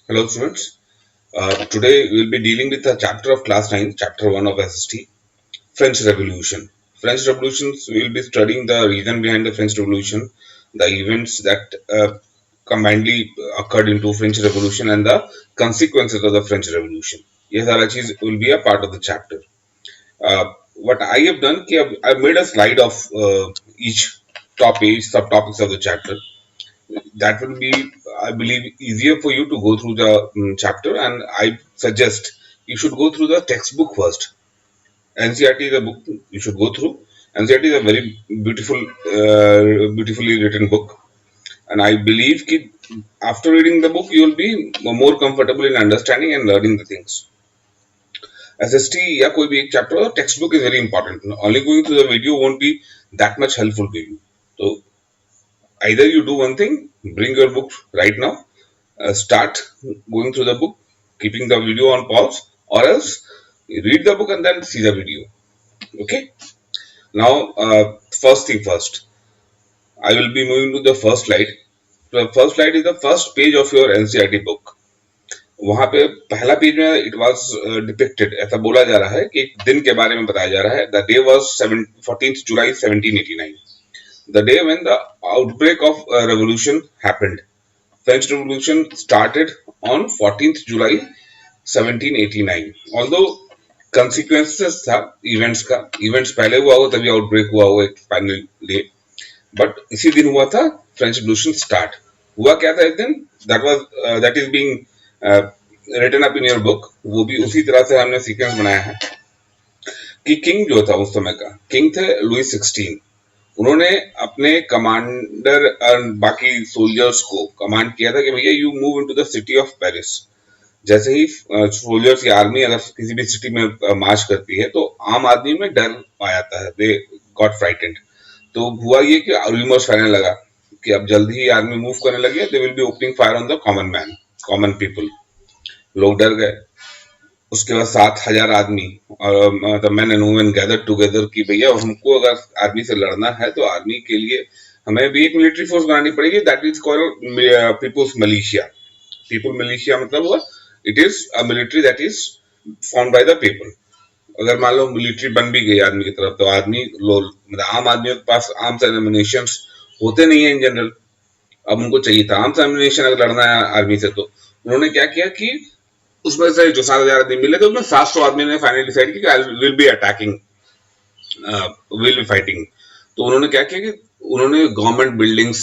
Hello students. Today we will be dealing with a chapter of class 9, chapter 1 of SST, French Revolution. French Revolutions, we will be studying the reason behind the French Revolution, the events that combinedly occurred into French Revolution and the consequences of the French Revolution. ये सारा चीज will be a part of the chapter. What I have done, I've made a slide of each topic, subtopics of the chapter. That will be, I believe, easier for you to go through the chapter, and I suggest you should go through the textbook first. NCERT is a book you should go through. NCERT is a very beautifully written book, and I believe that after reading the book you will be more comfortable in understanding and learning the things. SST या कोई भी एक chapter textbook is very important. Only going through the video won't be that much helpful to you. So either you do one thing, bring your book right now, start going through the book, keeping the video on pause, or else read the book and then see the video. Okay. Now, first thing first, I will be moving to the first slide. The first slide is the first page of your NCERT book. वहां पे पहला page में it was depicted, ऐसा बोला जा रहा है कि एक दिन के बारे में बताया जा रहा है. The day was 14th July 1789, the day when the outbreak of a revolution happened. French Revolution started on 14th July 1789. Although consequences था events का, events पहले हुआ हो तभी outbreak हुआ हो एक final day, but इसी दिन हुआ था French Revolution start. हुआ क्या था इस दिन? That is being written up in your book. वो भी उसी तरह से हमने सीक्वेंस बनाया है कि किंग जो था उस समय का, किंग थे लुई 16. उन्होंने अपने कमांडर और बाकी सोल्जर्स को कमांड किया था कि भैया you move into the city of Paris. जैसे ही सोल्जर्स की आर्मी अगर किसी भी सिटी में मार्च करती है तो आम आदमी में डर आ जाता है, दे गॉट फ्राइटेंड. तो हुआ ये कि रूमर्स फैलने लगा कि अब जल्दी ही आर्मी मूव करने लगी है, they will be opening fire on the common man, common people. लोग डर गए. उसके बाद 7,000 आदमी the main and women gathered together कि भैया हमको अगर आर्मी से लड़ना है तो आर्मी के लिए हमें भी एक मिलिट्री फोर्स बनानी पड़ेगी. That is called people's militia. People militia मतलब हुआ it is a military that is formed by the people. अगर मान लो मिलिट्री बन भी गई आर्मी की तरफ तो आदमी मतलब आम आदमियों के पास आर्म्स एंड एम्युनिशन होते नहीं है इन जनरल. अब उनको चाहिए था आर्म्स एंड एम्युनिशन अगर लड़ना है आर्मी से. तो उन्होंने क्या किया कि उसमें से जो 7,000 आदमी मिले तो उसमें 700 आदमी ने फाइनली डिसाइड किया कि will be attacking, will be fighting. तो उन्होंने क्या किया कि उन्होंने गवर्नमेंट बिल्डिंग्स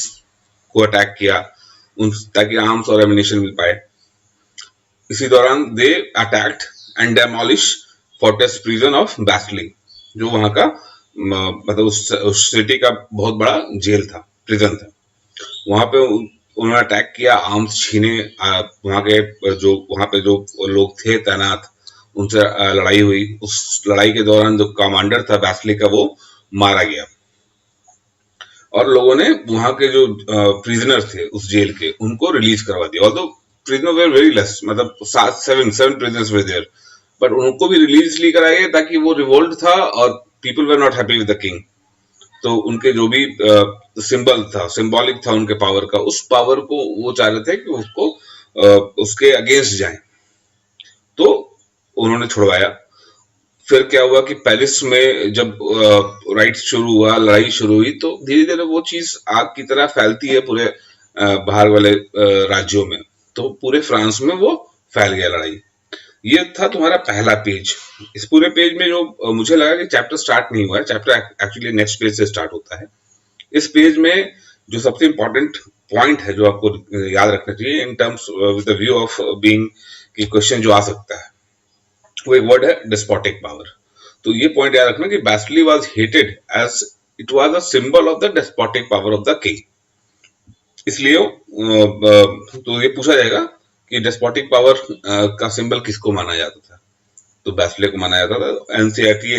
को अटैक किया ताकि आर्म्स और एम्युनिशन मिल पाए. इसी दौरान they attacked and demolish fortress prison of Bastille, जो वहां का मतलब उस सिटी का बहुत बड़ा जेल था, प्रिजन था. वहां पे उन्होंने अटैक किया, आर्म्स छीने, वहां पे जो लोग थे तैनात उनसे लड़ाई हुई. उस लड़ाई के दौरान जो कमांडर था बैस्ली का वो मारा गया और लोगों ने वहां के जो प्रिजनर थे उस जेल के उनको रिलीज करवा दिया. Although prisoner were very less, मतलब 7 प्रिजनर्स वे देयर, बट उनको भी रिलीज इसलिए कराया गया ताकि वो रिवोल्ट था और people were not happy with the king. तो उनके जो भी सिंबल था, सिंबॉलिक था उनके पावर का, उस पावर को वो चाह रहे थे कि उसको उसके अगेंस्ट जाएं. तो उन्होंने छुड़वाया. फिर क्या हुआ कि पेरिस में जब राइट शुरू हुआ, लड़ाई शुरू हुई, तो धीरे धीरे वो चीज आग की तरह फैलती है पूरे बाहर वाले राज्यों में. तो पूरे फ्रांस में वो फैल गया लड़ाई. ये था तुम्हारा पहला पेज. इस पूरे पेज में जो मुझे लगा कि चैप्टर स्टार्ट नहीं हुआ है, चैप्टर एक्चुअली नेक्स्ट पेज से स्टार्ट होता है. इस पेज में जो सबसे इंपॉर्टेंट पॉइंट है जो आपको याद रखना चाहिए in terms with the view of being कि क्वेश्चन जो आ सकता है, वो एक वर्ड है डिस्पोटिक पावर. तो ये पॉइंट याद रखना कि Bastille was hated as it was a symbol of the despotic power of the king. इसलिए तो ये पूछा जाएगा कि डेस्पोटिक पावर का सिंबल किसको माना जाता था. तो बैस्ले को माना जाता था. एनसीईआरटी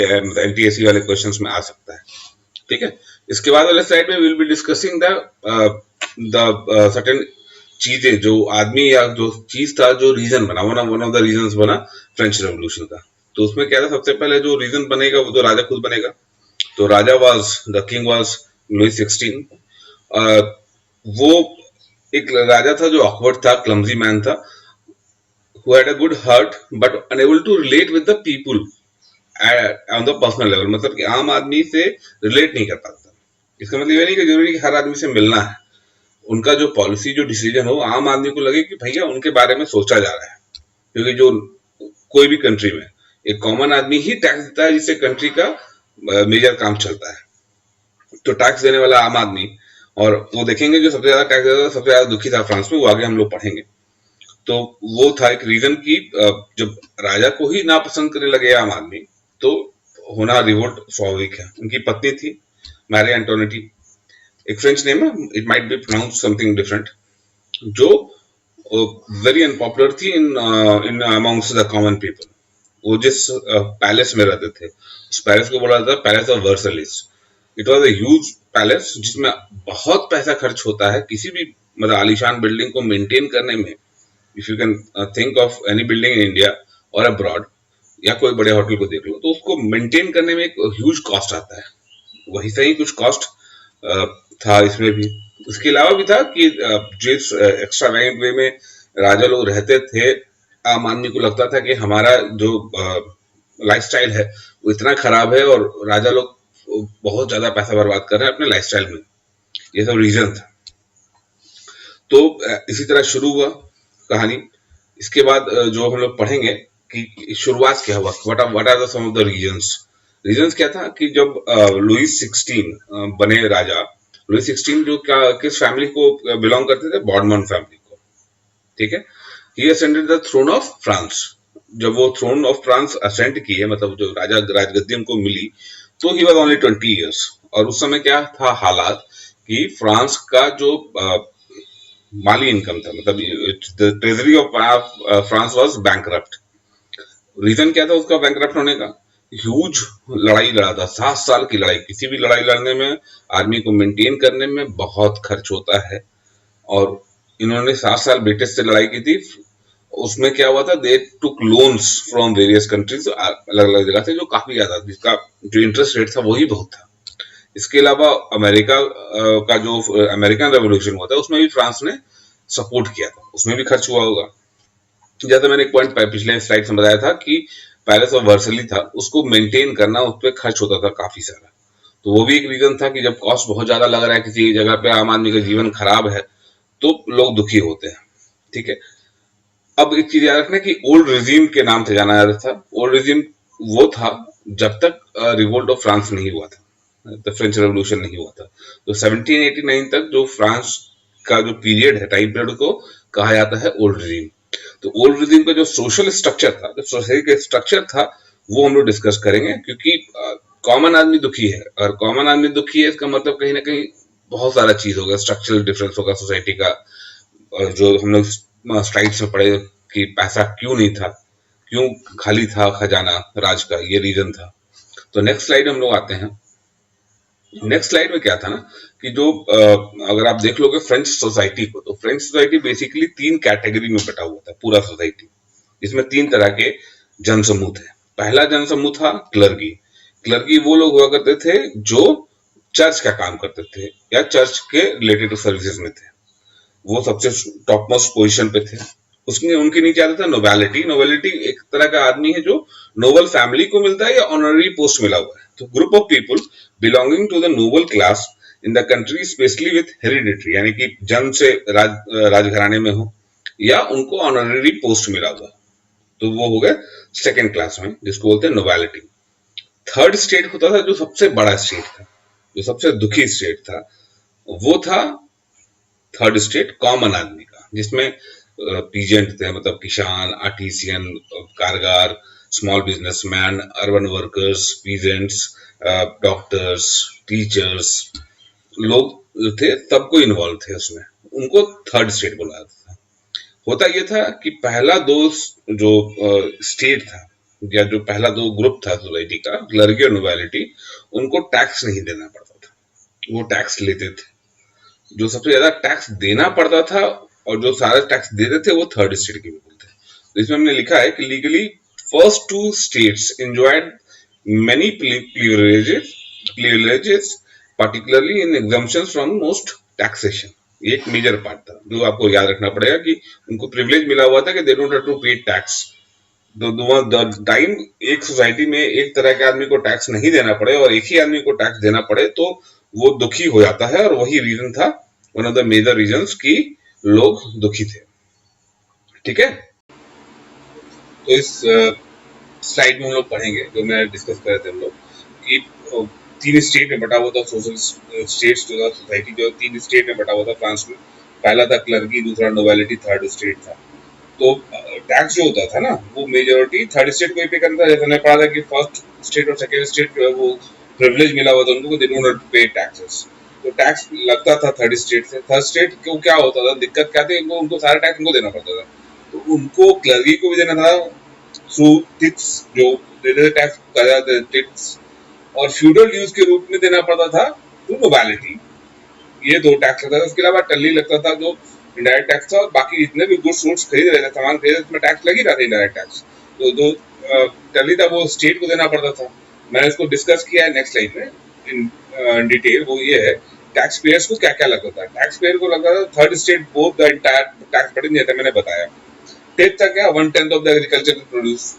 एनटीएससी वाले क्वेश्चंस में आ सकता है. ठीक है. इसके बाद वाले स्लाइड में will be discussing the certain चीजें जो आदमी या जो चीज था जो रीजन बना, वन ऑफ द रीजंस बना फ्रेंच रेवोल्यूशन का. तो उसमें क्या था, सबसे पहले जो रीजन बनेगा वो तो राजा खुद बनेगा. तो राजा was the king was Louis 16. वो एक राजा था जो ऑकवर्ड था, क्लमजी मैन था. who had a good heart but unable to relate with the people on the personal level, मतलब कि आम आदमी से रिलेट नहीं कर पाता। इसका मतलब ये नहीं कि जरूरी कि हर आदमी से मिलना है। उनका जो पॉलिसी, जो डिसीजन हो, आम आदमी को लगे कि भैया उनके बारे में सोचा जा रहा है। क्योंकि जो कोई भी कंट्री में एक कॉमन आदमी ही टैक्स देता है, जिससे कंट्री का मेजर काम चलता है। तो टैक्स देने वाला आम आदमी, और वो देखेंगे जो सबसे ज्यादा टैक्स देता था, सबसे ज्यादा दुखी था फ्रांस में, वो आगे हम लोग पढ़ेंगे। तो वो था एक रीजन की जब राजा को ही नापसंद करने लगे आम आदमी, तो होना रिवोल्ट स्वाभाविक है। उनकी पत्नी थी मैरी एंटोनेटी, एक फ्रेंच नेम है, it might be pronounce something different, जो वेरी अनपॉपुलर थी in in amongst the common people. वो जिस पैलेस में रहते थे, उस पैलेस को बोला जाता है palace of Versailles. It was a huge palace जिसमें बहुत पैसा खर्च होता है किसी भी मतलब आलीशान बिल्डिंग को मेंटेन करने में। If you can think of any building in India और अब्रॉड, या कोई बड़े होटल को देख लो, तो उसको मेंटेन करने में एक ह्यूज कॉस्ट आता है। वही सही कुछ कॉस्ट था इसमें भी। उसके अलावा भी था कि जिस एक्स्ट्रावेगेंट वे में राजा लोग रहते थे, आम आदमी को लगता था कि हमारा जो लाइफस्टाइल है वो इतना खराब है और राजा लोग बहुत ज्यादा पैसा बर्बाद कर रहे हैं अपने लाइफस्टाइल में। ये सब रीजन था। तो इसी तरह शुरू हुआ कहानी। इसके बाद जो हम लोग पढ़ेंगे कि शुरुआत क्या हुआ, what are the some of the reasons क्या था कि जब लुईस 16 बने राजा। लुईस 16 जो किस फैमिली को बिलोंग करते थे, बॉर्डमन फैमिली को, ठीक है। He ascended the throne of France. जब वो थ्रोन ऑफ फ्रांस असेंड किए, मतलब जो राजा राजगद्दी उनको मिली, तो ही वाज ओनली 20 इयर्स। और उस समय क्या था हालात कि फ्रांस का जो माली इनकम था, मतलब the treasury of France was bankrupt. Reason क्या था उसका बैंकरप्ट होने का? ह्यूज लड़ाई लड़ा था, 7 साल की लड़ाई। किसी भी लड़ाई लड़ने में, आर्मी को मेंटेन करने में बहुत खर्च होता है, और इन्होंने 7 साल ब्रिटिश से लड़ाई की थी। उसमें क्या हुआ था, दे टुक लोन्स फ्रॉम वेरियस कंट्रीज, अलग अलग जगह से, जो काफी ज्यादा, जिसका जो इंटरेस्ट रेट था वही बहुत था। इसके अलावा अमेरिका का जो अमेरिकन रेवोल्यूशन हुआ था, उसमें भी फ्रांस ने सपोर्ट किया था, उसमें भी खर्च हुआ होगा। जैसे मैंने एक पॉइंट पिछले स्लाइड में बताया था कि पैलेस ऑफ वर्सली था, उसको मेंटेन करना, उस पर खर्च होता था काफी सारा। तो वो भी एक रीजन था कि जब कॉस्ट बहुत ज्यादा लग रहा है किसी जगह पे, आम आदमी का जीवन खराब है, तो लोग दुखी होते हैं, ठीक है। अब एक चीज याद रखना कि ओल्ड रिजीम के नाम से जाना जाता था। ओल्ड रिजीम वो था जब तक रिवोल्ट ऑफ फ्रांस नहीं हुआ था, द फ्रेंच रेवोल्यूशन नहीं हुआ था। तो 1789 तक जो फ्रांस का जो पीरियड है, टाइम पीरियड, को कहा जाता है ओल्ड रिजीम। तो ओल्ड रिजीम का जो सोशल स्ट्रक्चर था, जो सोसाइटी का स्ट्रक्चर था, वो हम लोग डिस्कस करेंगे। क्योंकि कॉमन आदमी दुखी है, और कॉमन आदमी दुखी है, इसका मतलब कहीं ना कहीं बहुत सारा चीज होगा, स्ट्रक्चरल डिफरेंस होगा सोसाइटी का। जो हम लोग स्लाइड्स में पढ़े कि पैसा क्यों नहीं था, क्यों खाली था खजाना राज का, ये रीजन था। तो नेक्स्ट स्लाइड हम लोग आते हैं। नेक्स्ट स्लाइड में क्या था ना कि जो अगर आप देख लोगे फ्रेंच सोसाइटी को, तो फ्रेंच सोसाइटी बेसिकली 3 कैटेगरी में बटा हुआ था पूरा सोसाइटी। इसमें 3 तरह के जनसमूह थे। पहला जनसमूह था क्लर्गी। क्लर्गी वो लोग हुआ करते थे जो चर्च का काम करते थे या चर्च के रिलेटेड सर्विसेज में थे, वो सबसे टॉप मोस्ट पोजिशन पे थे। उसमें उनके नीचे आता था नोबेलिटी। नोबेलिटी एक तरह का आदमी है जो नोबल फैमिली को मिलता है या ऑनररी पोस्ट मिला हुआ है। तो group of people belonging to the noble class in the country, specially with hereditary, यानी कि जन्म से राजघराने में हो, या उनको ऑनररी पोस्ट मिला हुआ, तो वो हो गए सेकेंड क्लास में, जिसको बोलते हैं नोबेलिटी। थर्ड स्टेट होता था जो सबसे बड़ा स्टेट था, जो सबसे दुखी स्टेट था, वो था थर्ड स्टेट कॉमन आदमी का, जिसमें पीजेंट थे, मतलब किसान, आर्टिसियन, कारगार, small businessman, urban workers, peasants, doctors, teachers, लोग थे, सबको इन्वॉल्व थे उसमें। उनको थर्ड स्टेट बोला जाता था। होता यह था कि पहला दो जो स्टेट था, या जो पहला दो ग्रुप था सोसाइटी का, क्लर्गी और नोबेलिटी, उनको टैक्स नहीं देना पड़ता था, वो टैक्स लेते थे। जो सबसे ज्यादा टैक्स देना पड़ता था और जो सारा टैक्स देते थे, वो थर्ड स्टेट के पीपल थे। तो इसमें हमने लिखा है कि legally first 2 states enjoyed many privileges, particularly in exemptions from most taxation। ये एक मेजर पार्ट था जो आपको याद रखना पड़ेगा कि उनको प्रिविलेज मिला हुआ था कि दे डोंट हैव टू पे टैक्स। द टाइम एक सोसाइटी में एक तरह के आदमी को टैक्स नहीं देना पड़े और एक ही आदमी को टैक्स देना पड़े तो वो दुखी हो जाता है, और वही रीजन था, one of the major reasons कि लोग दुखी थे। ठीक है, तो इस स्लाइड में हम लोग पढ़ेंगे जो मैं डिस्कस कर रहे थे हम लोग कि तीन स्टेट में बटा हुआ था सोशल स्टेट्स जो था, सोसाइटी जो तीन स्टेट में बटा हुआ था फ्रांस में। पहला था क्लर्की, दूसरा नोबिलिटी, थर्ड स्टेट था। तो टैक्स जो होता था ना वो मेजोरिटी थर्ड स्टेट को ही पे करता था। जैसे हमने पढ़ा था कि फर्स्ट स्टेट और सेकेंड स्टेट जो है वो प्रिविलेज मिला हुआ था उनको, दे डोंट हैव टू पे टैक्सेस। तो टैक्स लगता था थर्ड स्टेट से। थर्ड स्टेट को क्या होता था, दिक्कत क्या थी, उनको उनको सारा टैक्स उनको देना पड़ता था। तो उनको क्लर्की को भी देना था थ्रू टिप्स, जो देते थे टैक्स टिप्स, और फ्यूडल ड्यूज के रूप में देना पड़ता था टू नोबिलिटी। ये दो टैक्स लगता था। उसके अलावा टल्ली लगता था जो इनडायरेक्ट टैक्स था, और बाकी जितने भी गुड्स वुड्स खरीद रहे थे, सामान खरीद रहे थे, उसमें टैक्स लग ही रहा था, इनडायरेक्ट टैक्स। तो जो टल्ली था वो स्टेट को देना पड़ता था। मैंने इसको डिस्कस किया है नेक्स्ट स्लाइड में इन डिटेल। वो ये है टैक्स पेयर्स को क्या क्या लगता था। टैक्स पेयर को लगता था third state both the entire tax burden, जैसे मैंने बताया। टेथ था क्या, 1/10 of the agriculture produce.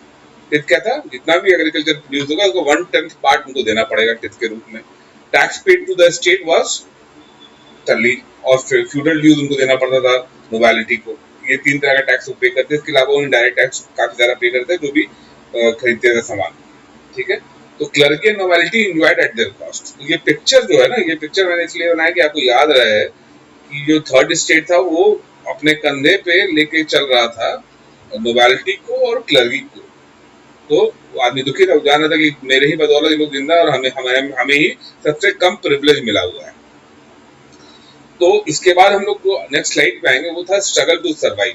Teeth क्या था, जितना भी एग्रीकल्चर प्रोड्यूस होगा उसको 1/10 पार्ट उनको देना पड़ेगा टेथ के रूप में। Tax paid to the state was taille, और फ्यूडल ड्यूज उनको देना पड़ता था नोबिलिटी को। ये तीन तरह का टैक्स पे करते हैं। इसके अलावा वो इनडायरेक्ट टैक्स काफी ज्यादा पे करते हैं जो भी खरीदते थे सामान। ठीक है, तो clergy and nobility enjoyed at their cost. ये पिक्चर जो है ना, ये पिक्चर मैंने इसलिए बनाया कि आपको याद रहे कि जो थर्ड स्टेट था वो अपने कंधे पे लेके चल रहा था नोबिलिटी को और क्लर्की को। तो आदमी दुखी था, जान रहा था कि मेरे ही बदौलत ये लोग जिंदा और हमें हमें हमें ही सबसे कम प्रिविलेज मिला हुआ है। तो इसके बाद हम लोग जो नेक्स्ट स्लाइड पे आएंगे वो था स्ट्रगल टू सर्वाइव।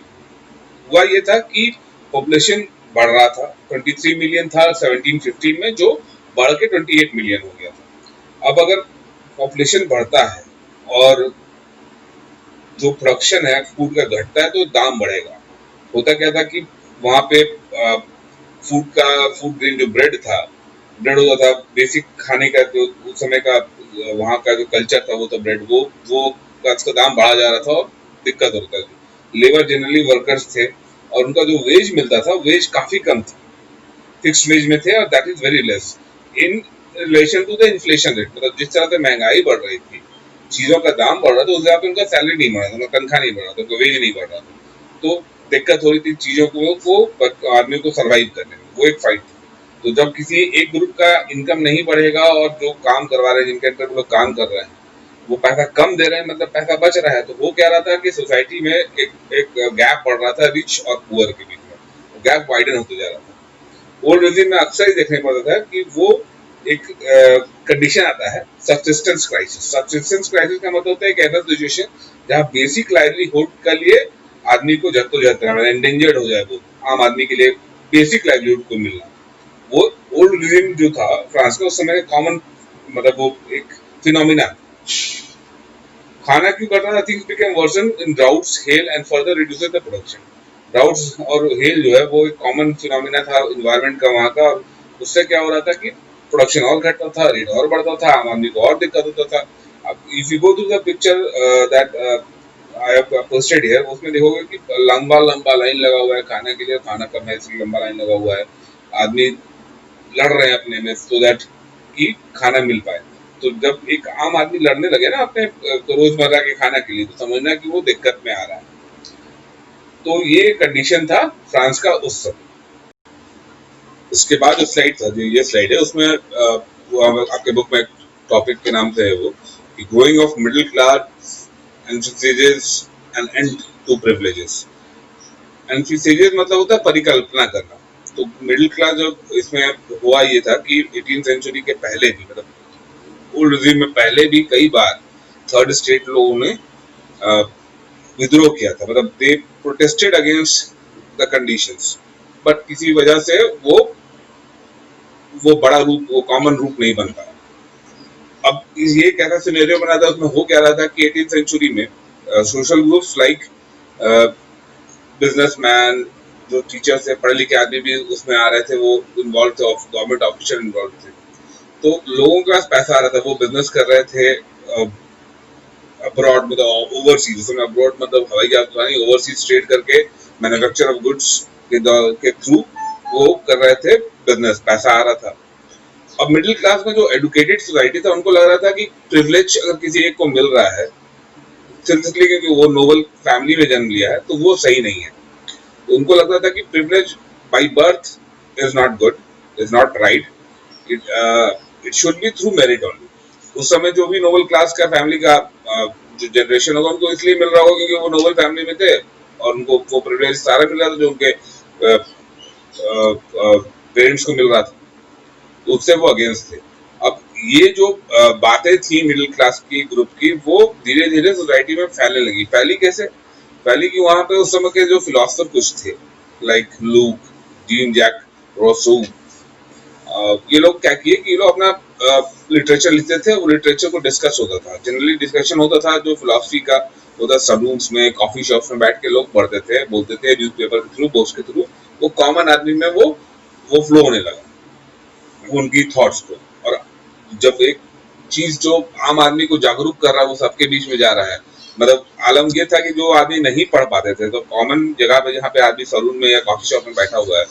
हुआ ये था कि पॉपुलेशन बढ़ रहा था। 23 मिलियन था 1715 में, जो बढ़ के 28 मिलियन हो गया था। अब अगर पॉपुलेशन बढ़ता है और जो प्रोडक्शन है फूड का घटता है तो दाम बढ़ेगा। होता क्या था कि वहां पे फूड ग्रेन जो ब्रेड था, ब्रेड होता था बेसिक खाने का, जो उस समय का वहाँ का जो कल्चर था वो था ब्रेड। वो का उसका दाम बढ़ा जा रहा था और दिक्कत होता थी। लेबर जनरली वर्कर्स थे और उनका जो वेज मिलता था वेज काफी कम था, फिक्स्ड वेज में थे, और that is very less in relation to the inflation rate. मतलब जिस तरह से महंगाई बढ़ रही थी, चीजों का दाम बढ़ रहा था, उस हिसाब से उनका सैलरी नहीं बढ़ रहा था, उनका तनख्वाह नहीं बढ़ रहा था, उनका वेज नहीं बढ़ रहा था। तो दिक्कत हो रही थी चीजों को आदमी को सर्वाइव करने में। वो एक फाइट थी। तो जब किसी एक ग्रुप का इनकम नहीं बढ़ेगा और जो काम करवा रहे हैं, जिनके अंदर वो लोग काम कर रहे हैं, वो पैसा कम दे रहे हैं, मतलब पैसा बच रहा है, तो वो क्या रहा था कि सोसाइटी में एक गैप बढ़ रहा था रिच और पुअर के बीच में। गैप वाइडन होते जा रहा था। ओल्ड रिजिम में अक्सर ही देखने पड़ता था कि वो एक कंडीशन आता है सब्सिस्टेंस क्राइसिस। सब्सिस्टेंस क्राइसिस का मतलब होता है एक ऐसा सिचुएशन जहाँ बेसिक लाइवलीहुड के लिए आदमी को जद्दोजहद करना, एंडेंजर्ड हो जाए वो आम आदमी के लिए बेसिक लाइवलीहुड को मिलना। वो ओल्ड रिजिम जो था फ्रांस का, उस समय कॉमन, मतलब वो एक फिनोमिना। खाना क्यों करता था, things became worsen in droughts, hail and further reduces the production. Droughts और हेल जो है वो एक कॉमन फिनोमिना था इन्वायरमेंट का वहाँ का, और उससे क्या हो रहा था कि प्रोडक्शन और घटता था, रेट और बढ़ता था, आम आदमी को और दिक्कत होता था। अब if you go to the picture that I have posted here, उसमें देखोगे कि लंबा लंबा लाइन लगा हुआ है खाने के लिए, खाना कम है इसलिए लंबा लाइन लगा हुआ है। आदमी लड़ रहे हैं अपने में सो दैट कि खाना मिल पाए। तो जब एक आम आदमी लड़ने लगे ना अपने रोजमर्रा के खाना के लिए, तो समझना कि वो दिक्कत में आ रहा है। तो ये कंडीशन था फ्रांस का उस समय। इसके बाद जो स्लाइड था, जो ये स्लाइड है, उसमें वो आपके बुक में टॉपिक के नाम से है वो कि growing of middle class emphasis and and to privileges. Emphasis मतलब होता है परिकल्पना करना। तो मिडिल क्लास जब इसमें हुआ ये था कि 18 सेंचुरी के पहले भी, मतलब ओल्ड रिजिम में पहले भी कई बार थर्ड स्टेट लोगों ने विद्रोह किया था, मतलब they protested against the conditions, but किसी वजह से वो बड़ा रूप, वो कॉमन रूप नहीं बन पाया। अब ये कैसा सिनेरियो बना था, उसमें हो क्या रहा था कि 18th सेंचुरी में सोशल ग्रुप्स लाइक बिजनेसमैन, जो टीचर से पढ़े लिखे आदमी भी उसमें आ रहे थे, वो इन्वॉल्व थे, गवर्नमेंट ऑफिसर इन्वॉल्व थे। तो लोगों के पास पैसा आ रहा था, वो बिजनेस कर रहे थे, अब्रॉड मतलब ओवरसीज, उसमें अब्रॉड मतलब हवाई जहाज तो नहीं, ओवरसीज ट्रेड करके मैन्युफैक्चर ऑफ गुड्स के थ्रू वो कर रहे थे बिजनेस, पैसा आ रहा था। अब मिडिल क्लास में जो एडुकेटेड सोसाइटी था उनको लग रहा था कि प्रिविलेज अगर किसी एक को मिल रहा है सिर्फ इसलिए क्योंकि वो नोबल फैमिली में जन्म लिया है तो वो सही नहीं है। तो उनको लगता था कि privilege by birth is not good, is not right, it should be through merit only. उस समय जो भी नोबल क्लास का फैमिली का जो जनरेशन होगा उनको इसलिए मिल रहा होगा क्योंकि वो नोबल फैमिली में थे और उनको वो प्रिविलेज सारा मिल रहा था जो उनके पेरेंट्स को मिल रहा था, तो उससे वो अगेंस्ट थे। अब ये जो बातें थी मिडिल क्लास की ग्रुप की वो धीरे धीरे सोसाइटी में फैलने लगी। फैली कैसे? फैली कि वहां पे उस समय के जो फिलोसफर कुछ थे like Locke, Jean Jacques Rousseau, ये लोग क्या किए कि ये लोग अपना लिटरेचर लिखते थे, वो लिटरेचर को डिस्कस होता था, जनरली डिस्कशन होता था जो फिलोसफी का होता, सलून्स में कॉफी शॉप्स में बैठ के लोग पढ़ते थे, बोलते थे न्यूज़पेपर के थ्रू, बुक्स के थ्रू, वो कॉमन आदमी में वो फ्लो होने लगा उनकी थॉट्स को। और जब एक चीज जो आम आदमी को जागरूक कर रहा है वो सबके बीच में जा रहा है, मतलब आलम ये था कि जो आदमी नहीं पढ़ पाते थे तो कॉमन जगह पे जहाँ पे आदमी सलून में या कॉफी शॉप में बैठा हुआ है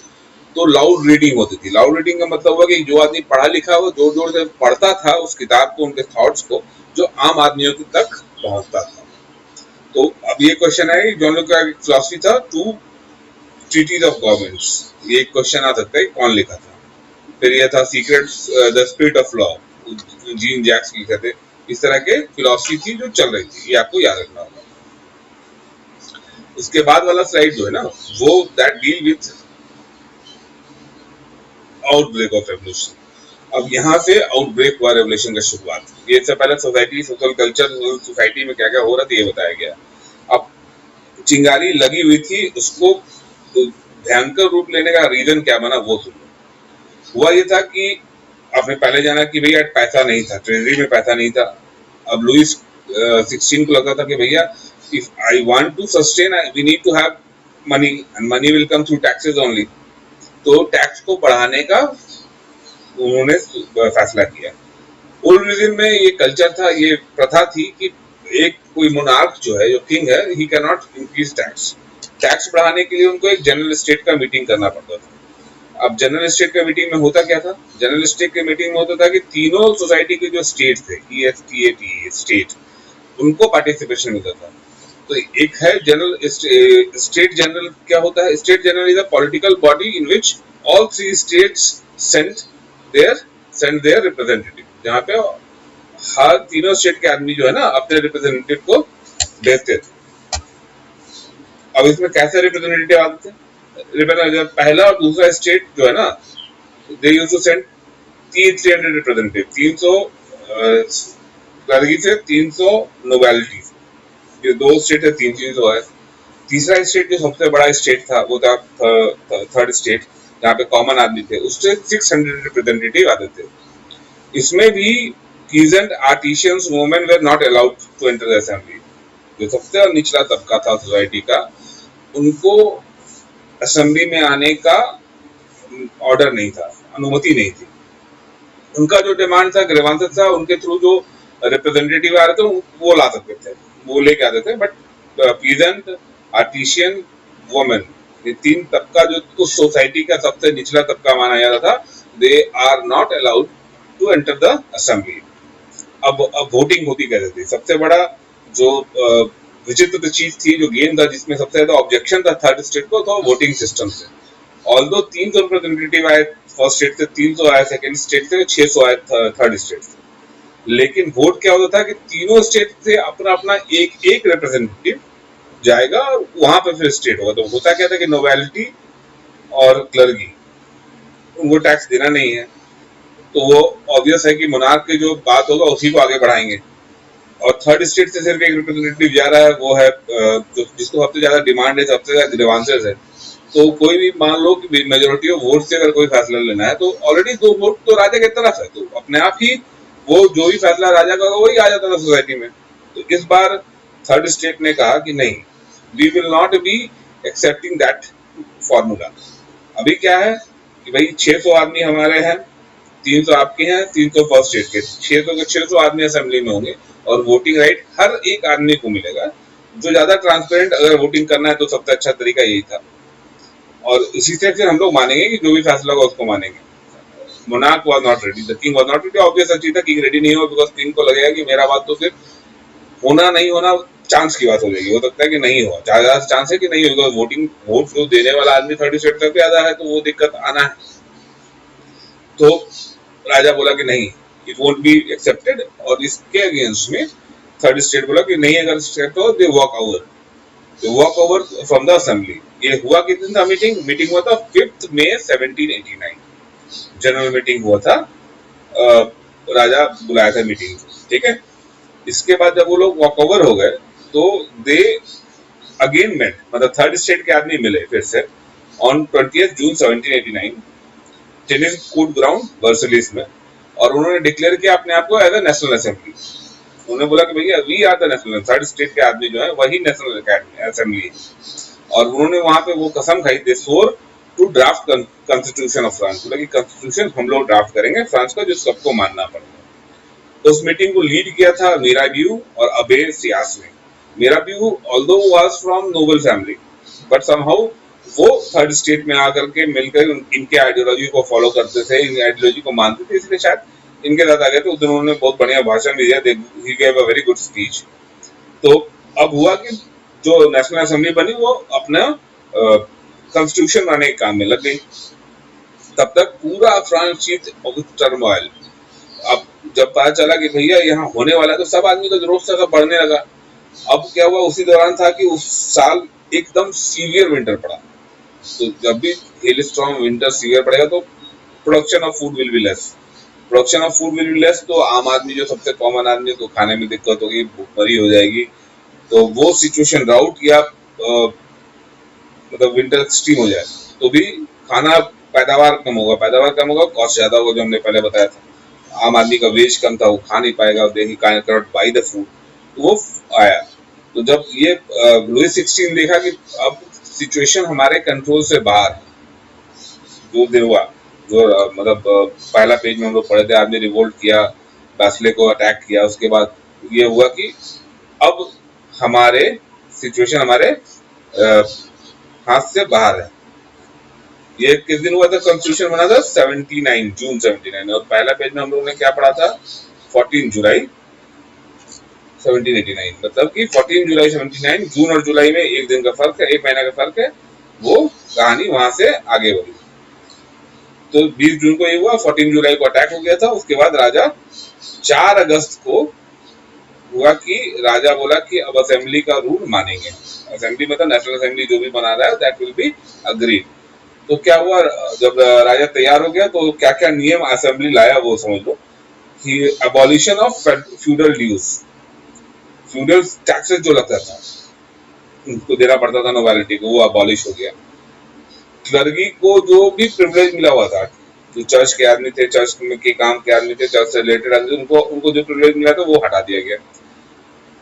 तो लाउड रीडिंग होती थी। लाउड रीडिंग का मतलब हुआ कि जो आदमी पढ़ा लिखा वो जोर जोर से पढ़ता था उस किताब को, उनके थॉट्स को, जो आम आदमियों तक पहुंचता था। तो अब ये क्वेश्चन है कि जॉन लॉक का फिलॉसफी था टू ट्रीटीज ऑफ गवर्नमेंट्स, ये एक क्वेश्चन आ सकता है कौन लिखा था। फिर यह था secret the spirit of law, Jean Jacques लिखे थे। इस तरह के फिलॉसफी थी जो चल रही थी, ये आपको याद रखना होगा। उसके बाद वाला स्लाइड जो है ना वो that deal with outbreak of revolution. अब यहाँ से आउटब्रेक हुआ रेवोल्यूशन का शुरुआत। ये इससे पहले सोसाइटी, सोशल कल्चर, सोसाइटी में क्या क्या हो रहा था ये बताया गया। अब चिंगारी लगी हुई थी, उसको भयंकर रूप लेने का रीजन क्या बना वो सुनो। हुआ ये था कि आपने पहले जाना कि भैया पैसा नहीं था, ट्रेजरी में पैसा नहीं था। अब लुइस 16 को लगता था कि भैया if I want to sustain we need to have money and money will come through taxes only. तो टैक्स को बढ़ाने का उन्होंने फैसला किया। ओल्ड रिजिम में ये कल्चर था, ये प्रथा थी कि एक कोई मोनार्क जो है, जो किंग है, he can not increase tax. Tax बढ़ाने के लिए उनको एक जनरल स्टेट का मीटिंग करना पड़ता था। अब जनरल स्टेट के मीटिंग में होता क्या था? जनरल स्टेट के मीटिंग में होता था कि तीनों सोसाइटी के जो स्टेट थे, ESTA स्टेट, उनको पार्टिसिपेशन मिलता था। तो एक है जनरल स्टेट जनरल। क्या होता है? State general is a political body in which all three states send their representative, जहाँ पे हर तीनों स्टेट के आदमी जो है ना अपने रिप्रेजेंटेटिव को भेजते थे। अब इसमें कैसे रिप्रेजेंटेटिव आते थे? पहला और दूसरा स्टेट जो है ना, they used to send 300 representative, 300 clergy से 300 नोबेलिटी। ये दो स्टेट है, 300 है। तीसरा स्टेट जो सबसे बड़ा स्टेट था वो था थर्ड स्टेट, जहाँ पे कॉमन आदमी थे, उससे 600 रिप्रेजेंटेटिव आते थे। इसमें भी peasant artisans women were not allowed to enter the assembly। जो सबसे निचला तबका था सोसाइटी का, उनको असेंबली में आने का ऑर्डर नहीं था, अनुमति नहीं थी। उनका जो डिमांड था, ग्रीवांसेस था, उनके थ्रू जो रिप्रेजेंटेटिव आ रहे थे वो ला सकते थे, वो लेके आते थे। बट पीजेंट, आर्टिशियन, वुमेन, ये तीन तबका जो उस सोसाइटी का सबसे निचला तबका माना जाता था, they are not allowed to enter the assembly. अब वोटिंग होती कैसे थी? सबसे बड़ा जो विचित्र चीज थी, जो गेम था, जिसमें सबसे ज्यादा ऑब्जेक्शन था थर्ड स्टेट को, तो वोटिंग सिस्टम से। ऑल्दो 300 रिप्रेजेंटेटिव आए फर्स्ट स्टेट से, 300 आए सेकंड स्टेट से, 600 आए थर्ड स्टेट से। लेकिन वोट क्या होता था कि तीनों स्टेट से अपना अपना एक एक रिप्रेजेंटेटिव जाएगा और वहां पे फिर स्टेट होगा। तो होता क्या था कि नोवेलिटी और क्लर्गी, उनको टैक्स देना नहीं है, तो वो ऑब्वियस है कि मोनार्क की जो बात होगा उसी को आगे बढ़ाएंगे। और थर्ड स्टेट से सिर्फ एक रिप्रेजेंटेटिव जा रहा है, वो है जिसको सबसे ज्यादा डिमांड है, सबसे ज्यादा ग्रीवांसेस है। तो कोई भी मान लो कि मेजोरिटी ऑफ वोट से अगर कोई फैसला लेना है तो ऑलरेडी 2 वोट तो राजा की तरफ है, तो अपने आप ही वो जो भी फैसला राजा का वही आ जाता था सोसाइटी में। तो इस बार थर्ड स्टेट ने कहा कि नहीं, we will not be accepting that formula. अभी क्या है कि भाई 600 आदमी हमारे हैं, 300 आपके हैं, 300 फर्स्ट स्टेट के, 600 के 600 आदमी असेंबली में होंगे और वोटिंग राइट हर एक आदमी को मिलेगा। जो ज्यादा ट्रांसपेरेंट, अगर वोटिंग करना है तो सबसे अच्छा तरीका यही था। और इसी से फिर हम लोग मानेंगे कि जो भी फैसला होगा उसको मानेंगे। Monarch was not ready, the king was not ready. Obvious चीज था, किंग रेडी नहीं हुआ बिकॉज किंग को लगेगा कि मेरा बात तो सिर्फ होना नहीं होना चांस की बात हो जाएगी। हो सकता है कि नहीं हो, ज्यादा चांस है कि नहीं होगा। वोटिंग वोट जो देने वाला आदमी 30 तक ज्यादा है तो वो दिक्कत आना है। तो राजा बोला कि नहीं, इट वोंट बी एक्सेप्टेड। और इसके अगेंस्ट में थर्ड स्टेट बोला कि नहीं, अगर एक्सेप्ट हो they walk over from the assembly. ये हुआ किस दिन था मीटिंग? मीटिंग हुआ था 5 मई 1789। जनरल मीटिंग हुआ था, राजा बुलाया था मीटिंग, ठीक है। इसके बाद जब वो लोग वॉक ओवर हो गए तो दे अगेन मेट, मतलब थर्ड स्टेट के आदमी मिले फिर से on 20 June 1789 tennis court ground Versailles में। और उन्होंने डिक्लेयर किया अपने आप को एज अ नेशनल असेंबली। उन्होंने बोला कि भैया we are the national, third state के आदमी जो है वही नेशनल असेंबली। और उन्होंने वहां पे वो कसम खाई, they swore to draft constitution of France, बोला कि कॉन्स्टिट्यूशन हम लोग ड्राफ्ट करेंगे फ्रांस का, जो सबको मानना पड़ेगा। उस मीटिंग को लीड किया था मिराबियू और अबे सियास ने। Mirabeau although was from noble family, but somehow वो थर्ड स्टेट में आकर के मिलकर इनके आइडियोलॉजी को फॉलो करते थे, इन आइडियोलॉजी को मानते थे, इसलिए शायद इनके साथ आ गए थे। उस दिन उन्होंने बहुत बढ़िया भाषण भी दिया, he gave a very good speech. तो अब हुआ कि जो नेशनल असेंबली बनी वो अपना कॉन्स्टिट्यूशन बनाने के काम में लग गई। तब तक पूरा फ्रांस चीज टर्मोइल। अब जब पता चला कि भैया यहाँ होने वाला है तो सब आदमी का जोश सा बढ़ने लगा। अब क्या हुआ, उसी दौरान था कि उस साल एकदम सीवियर विंटर पड़ा। तो जब भी हेल स्टॉर्म विंटर सीवियर पड़ेगा तो production of food will be less. Production of food will be less, तो आम आदमी जो सबसे कॉमन आदमी को खाने में दिक्कत होगी, भूखमरी हो जाएगी। तो वो सिचुएशन राउट या मतलब विंटर एक्सट्रीम हो जाए तो भी खाना पैदावार कम होगा, कॉस्ट ज्यादा होगा, जो हमने पहले बताया था। आम आदमी का वेज कम था, वो खा नहीं पाएगा, he can not by the food. तो वो आया। तो जब ये लुई 16 देखा कि अब सिचुएशन हमारे कंट्रोल से बाहर, जो दिन हुआ, जो मतलब पहला पेज में हम लोग पढ़े थे, आदमी रिवोल्ट किया, बास्ले को अटैक किया। उसके बाद ये हुआ कि अब हमारे सिचुएशन हमारे हाथ से बाहर है। ये किस दिन हुआ था? कॉन्स्टिट्यूशन बना था 79 जून 79। और पहला पेज में हम लोगों ने क्या पढ़ा था? 14 जुलाई 1789। मतलब कि 14 जुलाई 79, जून और जुलाई में एक दिन का फर्क है, एक महीना का फर्क है। वो कहानी वहां से आगे बढ़ी। तो 20 जून को ये हुआ, 14 जुलाई को अटैक हो गया था। उसके बाद राजा 4 अगस्त को हुआ कि राजा बोला कि अब असेंबली का रूल मानेंगे। असेंबली मतलब नेशनल असेंबली जो भी बना रहा है दैट विल बी अग्रीड। तो क्या हुआ, जब राजा तैयार हो गया तो क्या क्या नियम असेंबली लाया वो समझ लो कि abolition of feudal dues, feudal taxes जो लगता था उनको देना पड़ता था नोबिलिटी को, वो अबॉलिश हो गया। क्लर्गी को जो भी प्रिविलेज मिला हुआ था, जो चर्च के आदमी थे, चर्च के काम के आदमी थे, चर्च से रिलेटेड आदमी थे, उनको जो प्रिविलेज मिला था वो हटा दिया गया।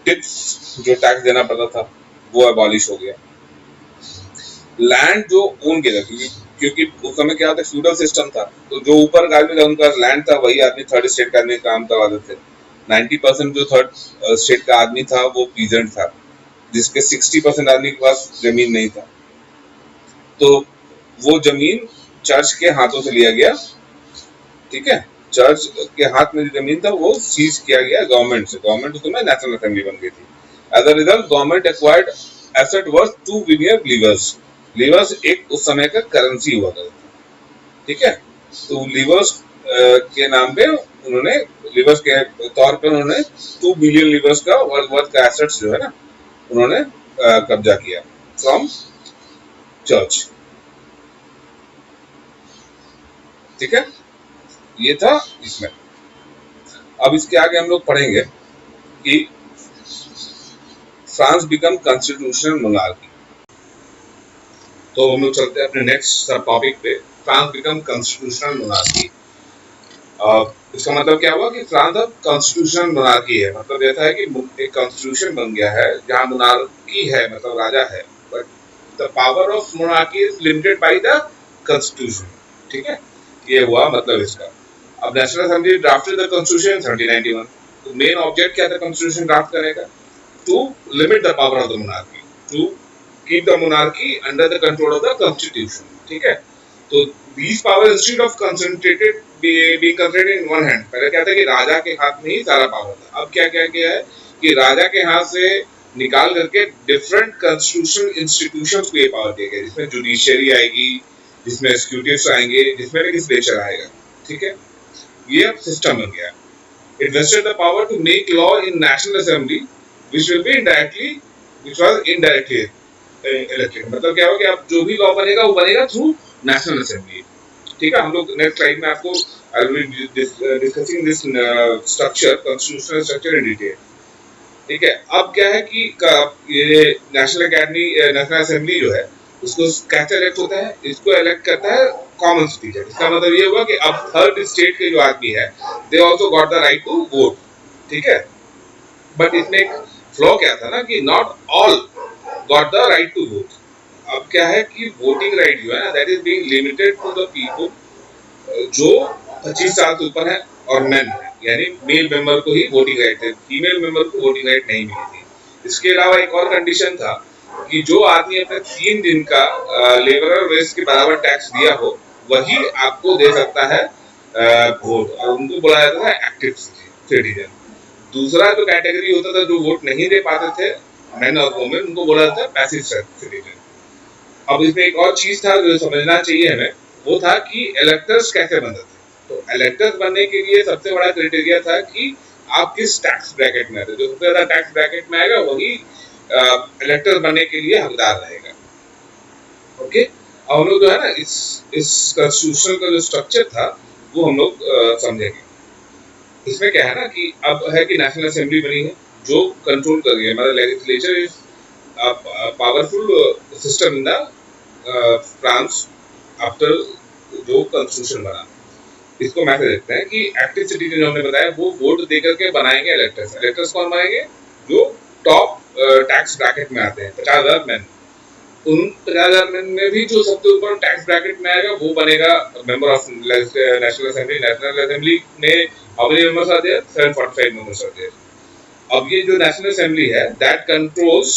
टिप्स जो टैक्स देना पड़ता था वो अबॉलिश हो गया। लैंड जो ओन किया था, क्योंकि उस समय क्या था, फ्यूडल सिस्टम था, तो जो ऊपर का आदमी था उनका लैंड था, वही आदमी थर्ड स्टेट का आदमी काम करवाते थे। 90% जो थर्ड स्टेट का आदमी था वो पीजेंट था, जिसके 60% आदमी के पास जमीन नहीं था। तो वो जमीन चर्च के हाथों से लिया गया, ठीक है। चर्च के हाथ में जो जमीन था वो सीज किया गया गवर्नमेंट से। गवर्नमेंट उस समय नेशनल असेंबली बन गई थी। As a result government acquired asset worth 2 billion livres. Livres एक उस समय का करेंसी हुआ करता था, ठीक है। तो लीवर्स के नाम पे उन्होंने, लीवर्स के तौर पे उन्होंने 2 बिलियन लीवर्स का वर्थ का एसेट्स जो है ना, उन्होंने कब्जा किया फ्रॉम चर्च, ठीक है। ये था इसमें। अब इसके आगे हम लोग पढ़ेंगे कि फ्रांस बिकम कॉन्स्टिट्यूशनल मोनार्की। तो हम लोग चलते हैं अपने नेक्स्ट सब टॉपिक पे, फ्रांस बिकम कॉन्स्टिट्यूशनल मोनार्की। इसका मतलब क्या हुआ कि फ्रांस अब कॉन्स्टिट्यूशनल मोनार्की है। मतलब ऐसा है कि एक कॉन्स्टिट्यूशन बन गया है जहां मोनार्की है, मतलब राजा है, but the power of monarchy is limited by the constitution, ठीक है। ये हुआ मतलब इसका। अब national assembly drafted the constitution 1791। तो मेन ऑब्जेक्ट क्या था कॉन्स्टिट्यूशन ड्राफ्ट करने का? To limit the power of the monarchy, to keep the monarchy under the control of the constitution. ठीक है, तो these power instead of concentrated being concentrated in one hand, पहले क्या था कि राजा के हाथ में ही सारा पावर था। अब क्या क्या किया है कि राजा के हाथ से निकाल करके डिफरेंट कॉन्स्टिट्यूशनल इंस्टीट्यूशंस को ये पावर दिया गया, जिसमें जुडिशियरी आएगी, जिसमें एग्जीक्यूटिव्स आएंगे, जिसमें लेजिस्लेचर आएगा। ठीक है, ये अब सिस्टम बन गया। It vested the power to make law in National Assembly, which will be indirectly, which was indirectly elected। मतलब क्या होगा कि अब जो भी लॉ बनेगा वो बनेगा थ्रू नेशनल असेंबली। ठीक है, हम लोग नेक्स्ट स्लाइड में आपको I will be discussing this structure, constitutional structure in detail. ठीक है, अब क्या है कि ये नेशनल अकेडमी, नेशनल असेंबली जो है उसको कैसे इलेक्ट होता है? इसको इलेक्ट करता है कॉमन सिटीजन। इसका मतलब ये हुआ कि अब थर्ड स्टेट के जो आदमी है they also got the right to vote. ठीक है, बट इसमें एक फ्लॉ क्या था ना कि not all got the right to vote. अब क्या है कि वोटिंग राइट जो है ना that is being limited to the people जो 25 साल से ऊपर है और मेन है, यानी मेल मेंबर को ही वोटिंग राइट है, फीमेल मेंबर को वोटिंग राइट नहीं मिली थी। इसके अलावा एक और कंडीशन था कि जो आदमी अपने 3 दिन का लेबर और वेज के बराबर टैक्स दिया हो वही आपको दे सकता है वोट, और उनको बोला जाता था एक्टिव सिटीजन। दूसरा जो कैटेगरी होता था जो वोट नहीं दे पाते थे, मेन और वुमेन, उनको बोला जाता है पैसिव सिटीजन। अब इसमें एक और चीज था जो समझना चाहिए हमें, वो था कि इलेक्टर्स कैसे बनते थे। तो इलेक्टर्स बनने के लिए सबसे बड़ा क्राइटेरिया था कि आप किस टैक्स ब्रैकेट में आते, जो सबसे ज्यादा टैक्स ब्रैकेट में आएगा वही इलेक्टर बनने के लिए हकदार रहेगा। ओके, अब हम लोग जो है ना इस कॉन्स्टिट्यूशन का जो स्ट्रक्चर था वो हम लोग समझेंगे। इसमें क्या है ना कि अब है कि नेशनल असेंबली बनी है जो कंट्रोल कर रही है, मतलब legislature is powerful system in the France after जो कॉन्स्टिट्यूशन बना। इसको मैसेज देखते हैं कि एक्टिव सिटीजन जो हमने बताया वो वोट देकर के बनाएंगे इलेक्टर्स। इलेक्टर्स कौन बनाएंगे? जो टॉप टैक्स ब्रैकेट में आते हैं, 50,000 मैन। उन 50,000 मैन में भी जो सबसे ऊपर टैक्स ब्रैकेट में आएगा वो बनेगा member of national assembly. National assembly में हाउ मेनी मेंबर्स आते हैं? 745 मेंबर्स आते हैं। अब ये जो नेशनल असेंबली है दैट कंट्रोल्स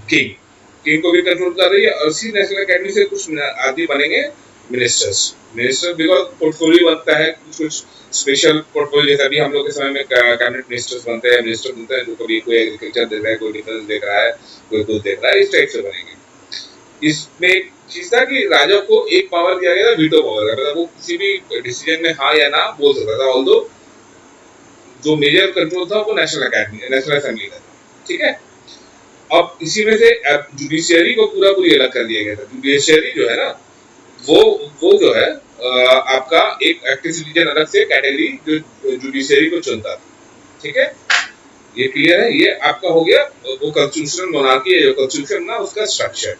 किंग को भी कंट्रोल कर रही है, और इसी नेशनल अकेडमी से कुछ आदमी बनेंगे मिनिस्टर बिकॉज पोर्टफोलियो बनता है, कुछ स्पेशल पोर्टफोलियो, जैसे अभी हम लोग के समय में कैबिनेट मिनिस्टर्स बनते हैं, मिनिस्टर बनते हैं, जो कभी कोई एग्रीकल्चर देख रहा है, कोई डिफेंस देख रहा है, कोई कुछ देख रहा है, इस टाइप से बनेंगे। इसमें एक चीज था कि राजा को एक पावर दिया गया था, वीटो पावर का, मतलब वो किसी भी डिसीजन में हाँ या ना बोल सकता था, ऑल्दो जो मेजर कंट्रोल था वो नेशनल असेंबली का था। ठीक है, अब इसी में से जुडिशियरी को पूरा पूरी अलग कर दिया गया था। जुडिशियरी जो है ना वो जो है आपका एक एक्टिव सिटीजन अलग से कैटेगरी जो जुडिशियरी को चुनता था। ठीक है, ये क्लियर है? ये आपका हो गया वो कॉन्स्टिट्यूशनल मोनार्की है, जो कॉन्स्टिट्यूशन ना उसका स्ट्रक्चर।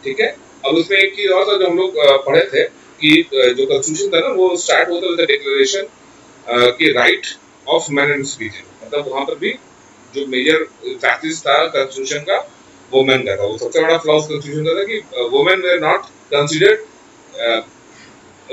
ठीक है, अब उसमें एक चीज और था जो हम लोग पढ़े थे कि जो कॉन्स्टिट्यूशन था ना वो स्टार्ट होता विद द डिक्लेरेशन की right of man and citizen. मतलब वहां पर भी जो मेजर फैक्टर्स था कॉन्स्टिट्यूशन का वुमेन का था। वो सबसे बड़ा फ्लॉ कॉन्स्टिट्यूशन का था कि women were not considered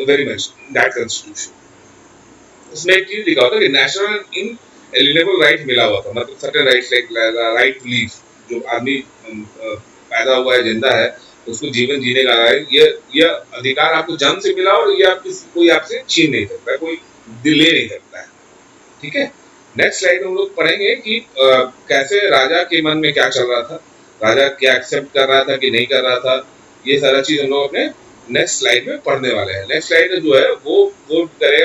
very much that constitution. उसमें एक चीज लिखा होता कि नेशनल इनएलिजिबल राइट मिला हुआ था, मतलब certain rights like right to live, जो आदमी पैदा हुआ है, जिंदा है, उसको जीवन जीने का है, ये अधिकार आपको जन्म से मिला और ये आप कोई आपसे छीन नहीं सकता, कोई ले नहीं सकता है। ठीक है, नेक्स्ट स्लाइड में हम लोग पढ़ेंगे कि कैसे राजा के मन में क्या चल रहा था, राजा क्या एक्सेप्ट कर रहा था कि नहीं कर रहा था, ये सारा चीज हम लोग अपने नेक्स्ट स्लाइड में पढ़ने वाले हैं। नेक्स्ट स्लाइड जो है वो करेगा